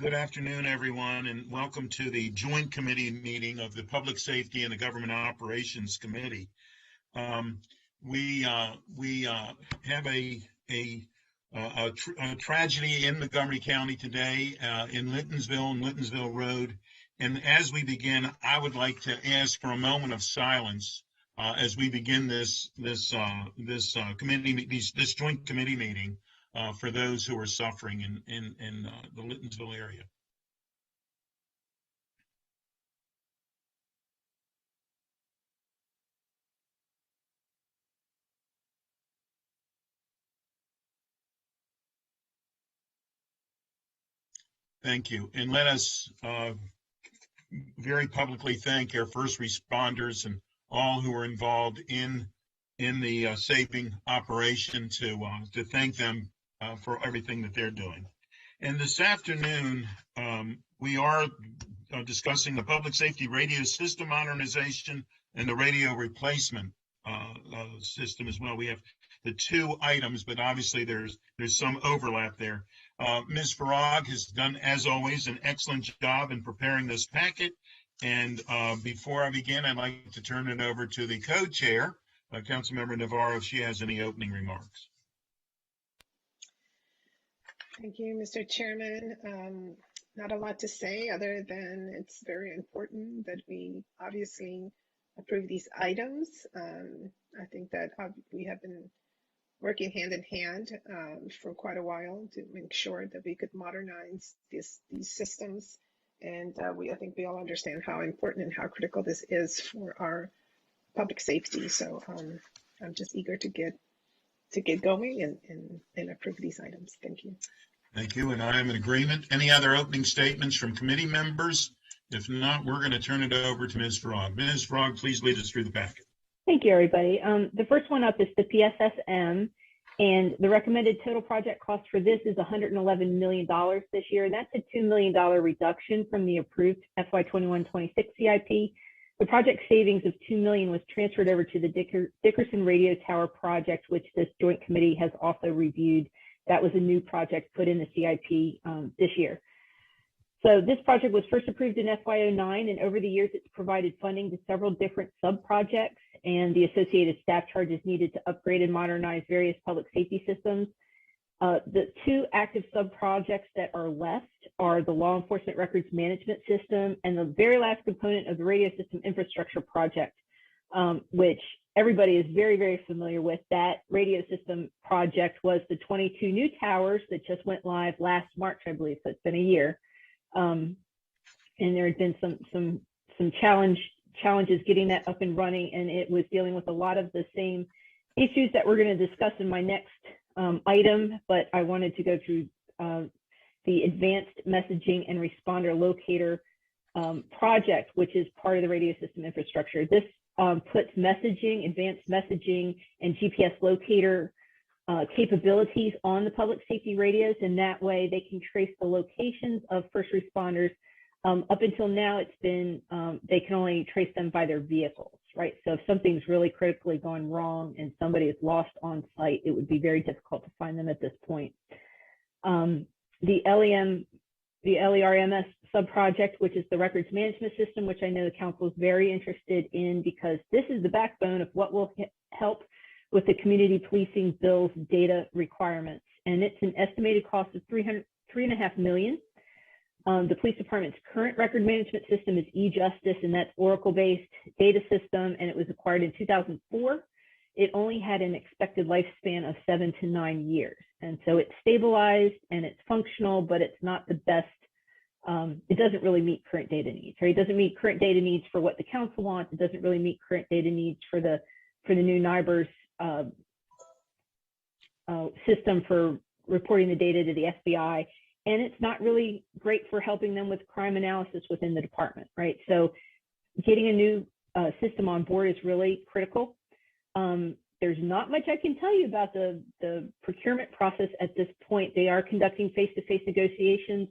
Good afternoon, everyone, and welcome to the joint committee meeting of the Public Safety and the Government Operations Committee. We have a tragedy in Montgomery County today in Littonsville Road. And as we begin, I would like to ask for a moment of silence as we begin this joint committee meeting for those who are suffering in the Littonsville area. Thank you. And let us very publicly thank our first responders and all who are involved in the saving operation to thank them for everything that they're doing. And this afternoon, we are discussing the public safety radio system modernization and the radio replacement system as well. We have the two items, but obviously there's some overlap there. Ms. Farag has done, as always, an excellent job in preparing this packet. And before I begin, I'd like to turn it over to the co-chair, Councilmember Navarro, if she has any opening remarks. Thank you, Mr. Chairman. Not a lot to say other than it's very important that we obviously approve these items. I think that we have been working hand in hand for quite a while to make sure that we could modernize these systems. And I think we all understand how important and how critical this is for our public safety. So I'm just eager to get going and approve these items. Thank you. Thank you, and I am in agreement. Any other opening statements from committee members? If not, we're going to turn it over to Ms. Farag. Ms. Farag, please lead us through the packet. Thank you, everybody. The first one up is the PSSM, and the recommended total project cost for this is $111 million this year. That's a $2 million reduction from the approved FY 21-26 CIP. The project savings of $2 million was transferred over to the Dickerson Radio Tower project, which this joint committee has also reviewed. That was a new project put in the CIP this year. So this project was first approved in FY 09, and over the years it's provided funding to several different sub-projects and the associated staff charges needed to upgrade and modernize various public safety systems. The two active sub-projects that are left are the law enforcement records management system and the very last component of the radio system infrastructure project, which everybody is very, very familiar with. That radio system project was the 22 new towers that just went live last March, I believe, so it's been a year. And there had been some challenges getting that up and running, and it was dealing with a lot of the same issues that we're going to discuss in my next item, but I wanted to go through the advanced messaging and responder locator project, which is part of the radio system infrastructure. This puts messaging, advanced messaging, and GPS locator capabilities on the public safety radios, and that way they can trace the locations of first responders. Up until now, it's been they can only trace them by their vehicles, right? So if something's really critically gone wrong and somebody is lost on site, it would be very difficult to find them at this point. The LERMS sub-project, which is the records management system, which I know the council is very interested in because this is the backbone of what will help with the community policing bill's data requirements. And it's an estimated cost of $3.5 million. The police department's current record management system is eJustice, and that's Oracle-based data system, and it was acquired in 2004. It only had an expected lifespan of 7 to 9 years. And so it's stabilized and it's functional, but it's not the best. It doesn't really meet current data needs, right? It doesn't meet current data needs for what the council wants. It doesn't really meet current data needs for the new NIBRS system for reporting the data to the FBI. And it's not really great for helping them with crime analysis within the department, right? So getting a new system on board is really critical. There's not much I can tell you about the procurement process at this point. They are conducting face-to-face negotiations,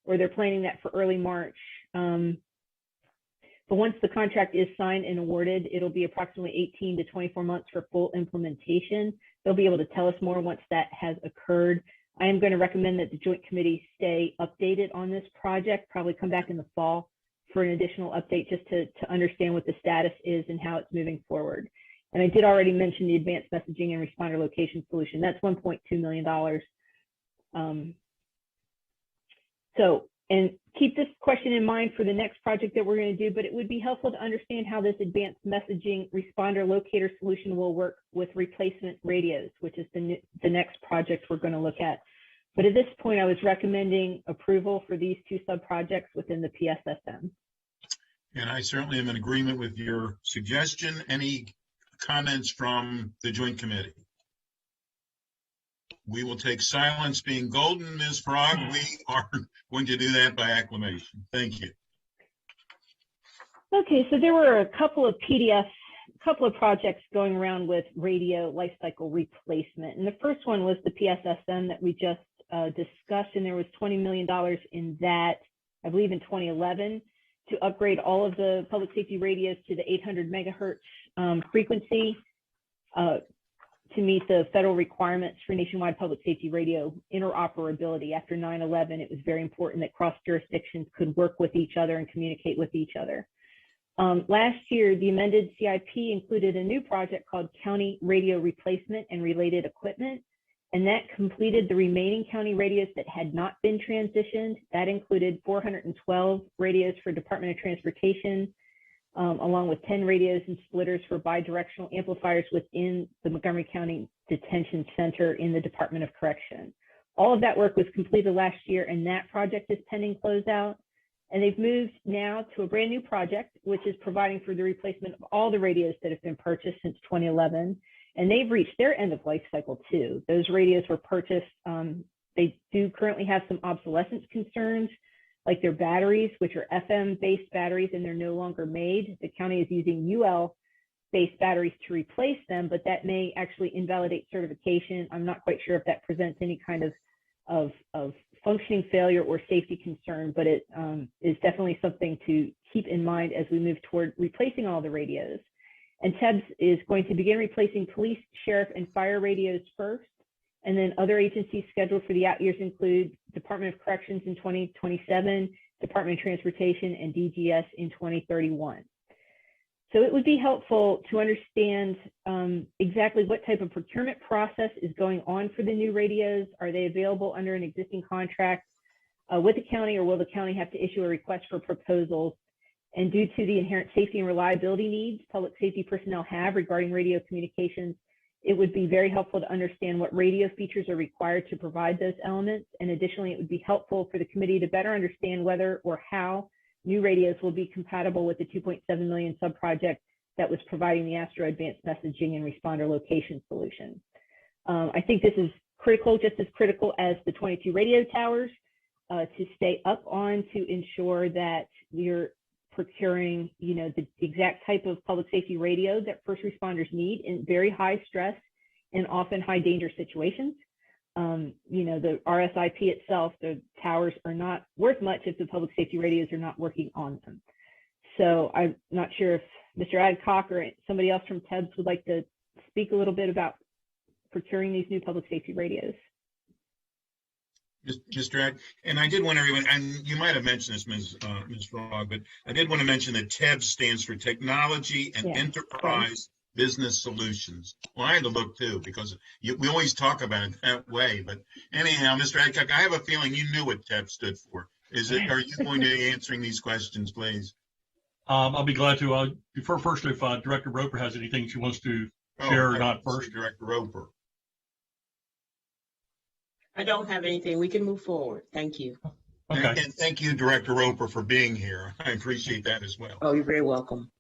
or they're planning that for early March. But once the contract is signed and awarded, it'll be approximately 18 to 24 months for full implementation. They'll be able to tell us more once that has occurred. I am going to recommend that the Joint Committee stay updated on this project, probably come back in the fall for an additional update just to understand what the status is and how it's moving forward. And I did already mention the advanced messaging and responder location solution. That's $1.2 million. And keep this question in mind for the next project that we're going to do, but it would be helpful to understand how this advanced messaging responder locator solution will work with replacement radios, which is the next project we're going to look at. But at this point, I was recommending approval for these two sub-projects within the PSSM. And I certainly am in agreement with your suggestion. Any comments from the Joint Committee? We will take silence being golden, Ms. Frog. We are going to do that by acclamation. Thank you. Okay, so there were a couple of projects going around with radio lifecycle replacement. And the first one was the PSSM that we just discussed, and there was $20 million in that, I believe in 2011, to upgrade all of the public safety radios to the 800 megahertz frequency to meet the federal requirements for nationwide public safety radio interoperability. After 9/11, it was very important that cross jurisdictions could work with each other and communicate with each other. Last year, the amended CIP included a new project called County Radio Replacement and Related Equipment, and that completed the remaining county radios that had not been transitioned. That included 412 radios for Department of Transportation, along with 10 radios and splitters for bidirectional amplifiers within the Montgomery County Detention Center in the Department of Correction. All of that work was completed last year, and that project is pending closeout. And they've moved now to a brand new project, which is providing for the replacement of all the radios that have been purchased since 2011. And they've reached their end of life cycle too. Those radios were purchased. They do currently have some obsolescence concerns, like their batteries, which are FM-based batteries, and they're no longer made. The county is using UL-based batteries to replace them, but that may actually invalidate certification. I'm not quite sure if that presents any kind of functioning failure or safety concern, but it is definitely something to keep in mind as we move toward replacing all the radios. And TEBS is going to begin replacing police, sheriff, and fire radios first. And then other agencies scheduled for the out years include Department of Corrections in 2027, Department of Transportation, and DGS in 2031. So it would be helpful to understand exactly what type of procurement process is going on for the new radios. Are they available under an existing contract with the county, or will the county have to issue a request for proposals? And due to the inherent safety and reliability needs public safety personnel have regarding radio communications, it would be very helpful to understand what radio features are required to provide those elements. And additionally, it would be helpful for the committee to better understand whether or how new radios will be compatible with the 2.7 million sub-project that was providing the ASTRO advanced messaging and responder location solution. I think this is critical, just as critical as the 22 radio towers, to stay up on to ensure that you're procuring, the exact type of public safety radio that first responders need in very high stress and often high danger situations. The RSIP itself, the towers are not worth much if the public safety radios are not working on them. So I'm not sure if Mr. Adcock or somebody else from TEBS would like to speak a little bit about procuring these new public safety radios. Mr. Ed, and I did want everyone, and you might have mentioned this, Ms. Frog, but I did want to mention that TEBS stands for Technology and Enterprise Business Solutions. Well, I had to look too, because we always talk about it that way. But anyhow, Mr. Adcock, I have a feeling you knew what TEBS stood for. Are you going to be answering these questions, please? I'll be glad to. I'll defer first if Director Roper has anything she wants to share or not first. Director Roper. I don't have anything. We can move forward. Thank you. Okay. And thank you, Director Roper, for being here. I appreciate that as well. Oh, you're very welcome.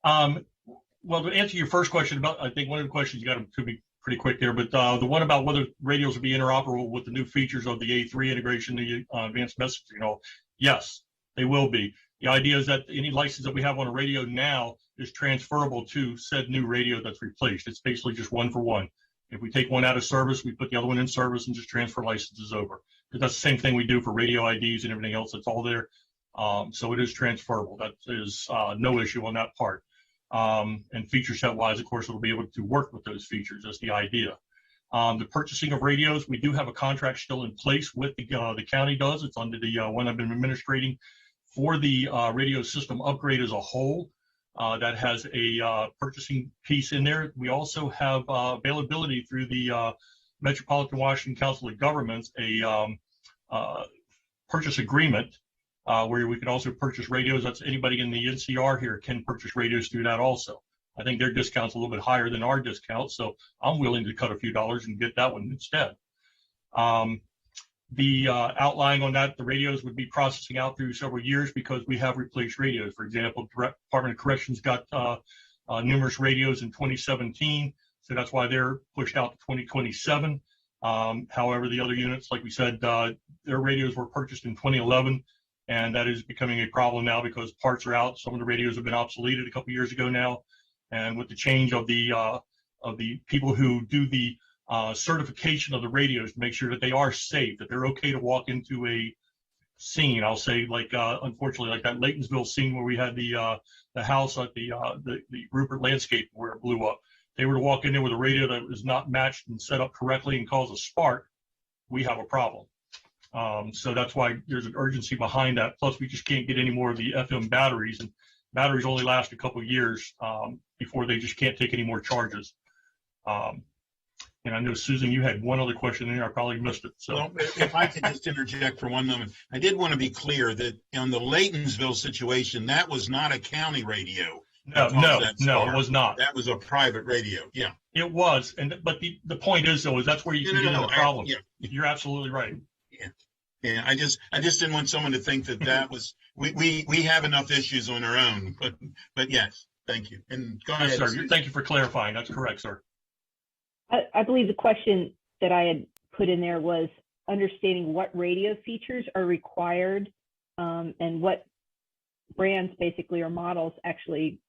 Well, to answer your first question about, I think one of the questions you got to be pretty quick there, but the one about whether radios will be interoperable with the new features of the A3 integration, the advanced messaging, yes, they will be. The idea is that any license that we have on a radio now is transferable to said new radio that's replaced. It's basically just one for one. If we take one out of service, we put the other one in service and just transfer licenses over. Because that's the same thing we do for radio IDs and everything else that's all there. So it is transferable. That is no issue on that part. And feature set wise, of course, it'll be able to work with those features. That's the idea. The purchasing of radios, we do have a contract still in place with the county does. It's under the one I've been administrating for the radio system upgrade as a whole. That has a purchasing piece in there. We also have availability through the Metropolitan Washington Council of Governments, a purchase agreement where we can also purchase radios. That's anybody in the NCR here can purchase radios through that also. I think their discount's a little bit higher than our discount, so I'm willing to cut a few dollars and get that one instead. The outline on that, the radios would be processing out through several years because we have replaced radios. For example, Department of Corrections got numerous radios in 2017, so that's why they're pushed out to 2027. However, the other units, like we said, their radios were purchased in 2011, and that is becoming a problem now because parts are out. Some of the radios have been obsoleted a couple years ago now, and with the change of the people who do the certification of the radios to make sure that they are safe, that they're okay to walk into a scene. I'll say, like, unfortunately, like that Laytonsville scene where we had the house at the Rupert landscape where it blew up. They were to walk in there with a radio that was not matched and set up correctly and cause a spark, we have a problem. So that's why there's an urgency behind that. Plus, we just can't get any more of the FM batteries, and batteries only last a couple of years before they just can't take any more charges. And I know, Susan, you had one other question in there. I probably missed it. So, well, if I could just interject for one moment, I did want to be clear that on the Laytonsville situation, that was not a county radio. No, it was not. That was a private radio. Yeah, it was. But the point is, though, is that's where you can get into the problem. Yeah. You're absolutely right. Yeah. I just didn't want someone to think that was we have enough issues on our own. But yes, thank you. And go ahead, sir. Thank you for clarifying. That's correct, sir. I believe the question that I had put in there was understanding what radio features are required and what brands basically or models actually,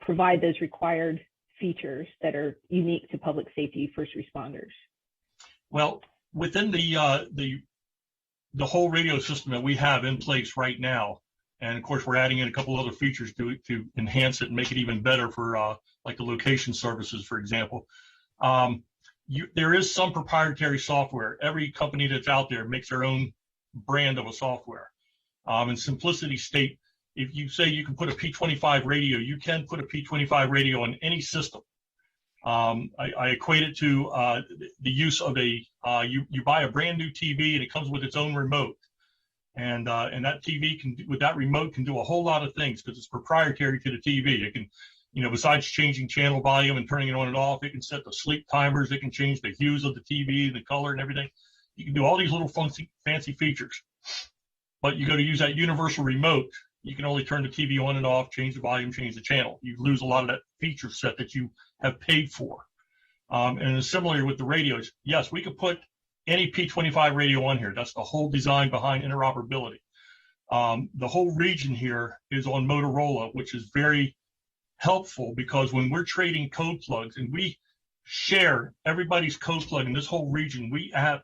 provide those required features that are unique to public safety first responders. Well, within the whole radio system that we have in place right now, and of course we're adding in a couple other features to enhance it and make it even better for like the location services, for example. There is some proprietary software. Every company that's out there makes their own brand of a software. In simplicity state, if you say you can put a P25 radio, you can put a P25 radio on any system. I equate it to the use of you buy a brand new TV and it comes with its own remote. And that TV with that remote can do a whole lot of things because it's proprietary to the TV. It can, besides changing channel volume and turning it on and off, it can set the sleep timers. It can change the hues of the TV, the color and everything. You can do all these little fancy features. But you go to use that universal remote, you can only turn the TV on and off, change the volume, change the channel. You lose a lot of that feature set that you have paid for. And similarly with the radios, yes, we could put any P25 radio on here. That's the whole design behind interoperability. The whole region here is on Motorola, which is very helpful because when we're trading code plugs and we share everybody's code plug in this whole region, we have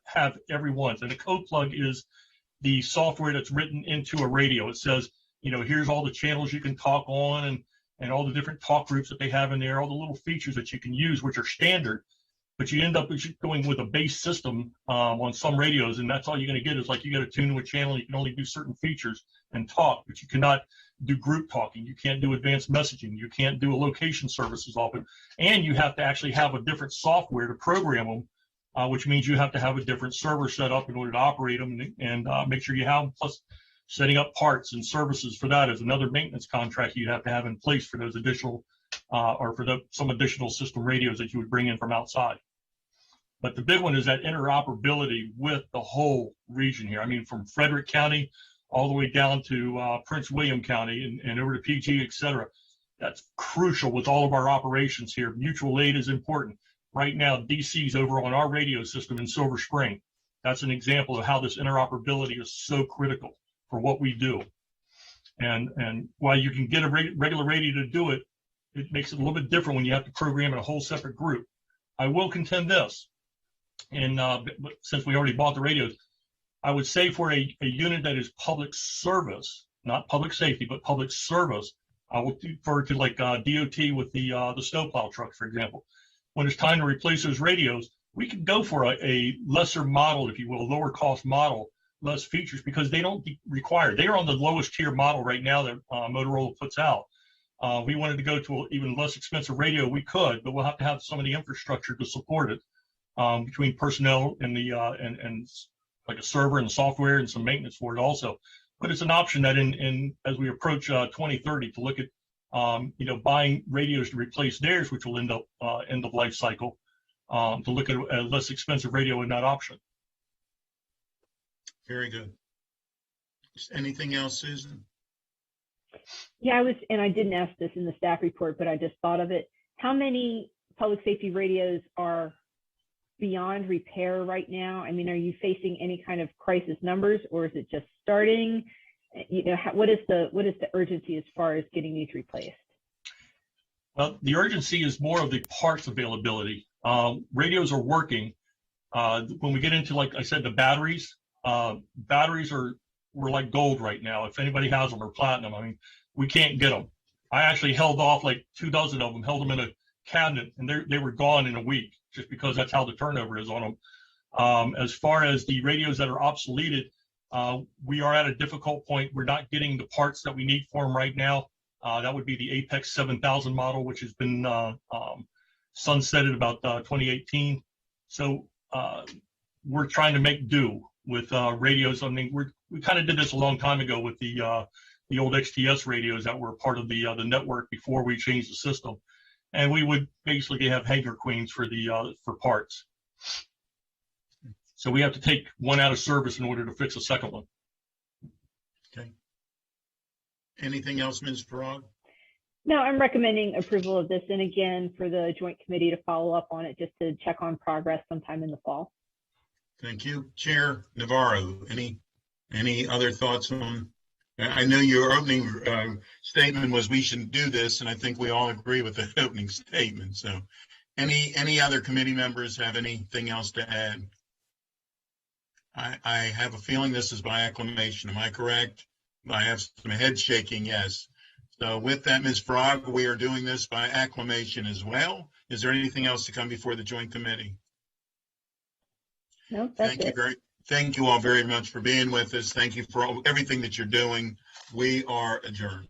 everyone's. And a code plug is the software that's written into a radio. It says, here's all the channels you can talk on and all the different talk groups that they have in there, all the little features that you can use, which are standard, but you end up going with a base system on some radios, and that's all you're going to get is like you got to tune to a channel, you can only do certain features and talk, but you cannot do group talking, you can't do advanced messaging, you can't do a location services often, and you have to actually have a different software to program them, which means you have to have a different server set up in order to operate them and make sure you have them. Plus, setting up parts and services for that is another maintenance contract you have to have in place for those additional or for some additional system radios that you would bring in from outside. But the big one is that interoperability with the whole region here. I mean, from Frederick County all the way down to Prince William County and over to PG, et cetera. That's crucial with all of our operations here. Mutual aid is important. Right now, DC's over on our radio system in Silver Spring. That's an example of how this interoperability is so critical for what we do. And while you can get a regular radio to do it, it makes it a little bit different when you have to program in a whole separate group. I will contend this, and since we already bought the radios, I would say for a unit that is public service, not public safety, but public service, I will refer to like DOT with the snowplow trucks, for example. When it's time to replace those radios, we could go for a lesser model, if you will, a lower cost model, less features, because they don't require. They are on the lowest tier model right now that Motorola puts out. We wanted to go to an even less expensive radio. We could, but we'll have to have some of the infrastructure to support it, between personnel and the and like a server and software and some maintenance for it also. But it's an option that in as we approach 2030 to look at buying radios to replace theirs, which will end up end of life cycle, to look at a less expensive radio in that option. Very good. Anything else, Susan? Yeah, I didn't ask this in the staff report, but I just thought of it. How many public safety radios are beyond repair right now? I mean, are you facing any kind of crisis numbers, or is it just starting? What is the urgency as far as getting these replaced? Well, the urgency is more of the parts availability. Radios are working. When we get into, like I said, the batteries we're like gold right now. If anybody has them, or platinum, I mean, we can't get them. I actually held off like 2 dozen of them, held them in a cabinet, and they were gone in a week, just because that's how the turnover is on them. As far as the radios that are obsoleted, we are at a difficult point. We're not getting the parts that we need for them right now. That would be the Apex 7000 model, which has been sunsetted about 2018. So we're trying to make do with radios. I mean, we kind of did this a long time ago with the old XTS radios that were part of the network before we changed the system, and we would basically have hangar queens for parts. So we have to take one out of service in order to fix a second one. Okay. Anything else, Ms. Farag? No, I'm recommending approval of this, and again, for the joint committee to follow up on it, just to check on progress sometime in the fall. Thank you. Chair Navarro, any other thoughts on? I know your opening statement was we shouldn't do this, and I think we all agree with the opening statement. So any other committee members have anything else to add? I have a feeling this is by acclamation. Am I correct? I have some head shaking, yes. So with that, Ms. Frog, we are doing this by acclamation as well. Is there anything else to come before the joint committee? No, that's it. Thank you all very much for being with us. Thank you for everything that you're doing. We are adjourned.